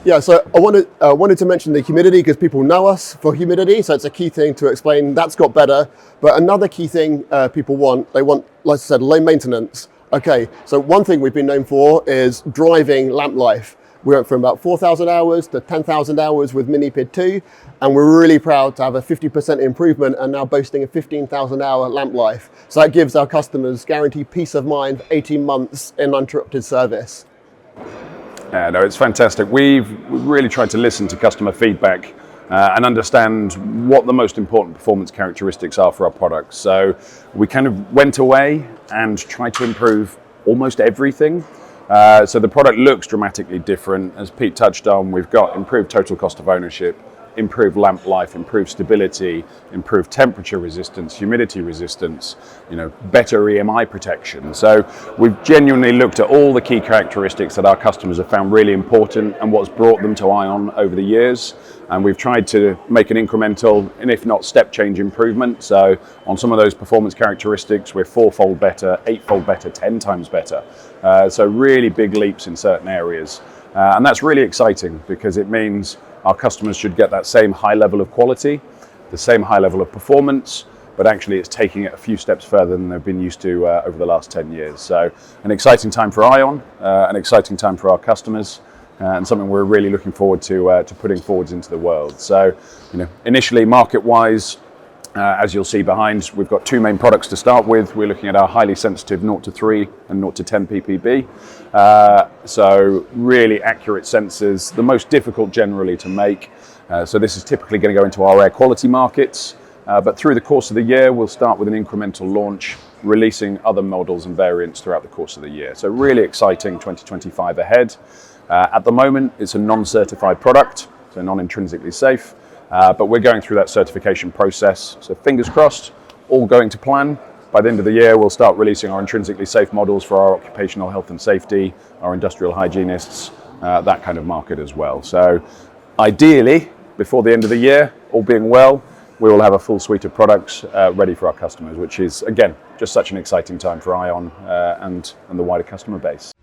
Yeah, so I wanted to mention the humidity because people know us for humidity, so it's a key thing to explain. That's got better, but another key thing people want, like I said, low maintenance. Okay, so one thing we've been known for is driving lamp life. We went from about 4,000 hours to 10,000 hours with Mini PID 2, and we're really proud to have a 50% improvement and now boasting a 15,000 hour lamp life. So that gives our customers guaranteed peace of mind for 18 months in uninterrupted service. Yeah, no, it's fantastic. We've really tried to listen to customer feedback and understand what the most important performance characteristics are for our products. So we kind of went away and tried to improve almost everything. So the product looks dramatically different. As Pete touched on, we've got improved total cost of ownership, improved lamp life, improved stability, improved temperature resistance, humidity resistance, better EMI protection. So we've genuinely looked at all the key characteristics that our customers have found really important and what's brought them to ION over the years. And we've tried to make an incremental, and if not step change improvement. So on some of those performance characteristics, we're 4-fold better, 8-fold better, 10 times better. So really big leaps in certain areas. And that's really exciting because it means our customers should get that same high level of quality, the same high level of performance, but actually it's taking it a few steps further than they've been used to over the last 10 years. So an exciting time for ION, an exciting time for our customers, and something we're really looking forward to putting forwards into the world. So, initially market-wise, as you'll see behind, we've got two main products to start with. We're looking at our highly sensitive 0 to 3 and 0 to 10 ppb. So really accurate sensors, the most difficult generally to make. So this is typically going to go into our air quality markets. But through the course of the year, we'll start with an incremental launch, releasing other models and variants throughout the course of the year. So really exciting 2025 ahead. At the moment, it's a non-certified product, so non-intrinsically safe. But we're going through that certification process. So fingers crossed, all going to plan. By the end of the year, we'll start releasing our intrinsically safe models for our occupational health and safety, our industrial hygienists, that kind of market as well. So ideally, before the end of the year, all being well, we will have a full suite of products ready for our customers, which is, again, just such an exciting time for ION and the wider customer base.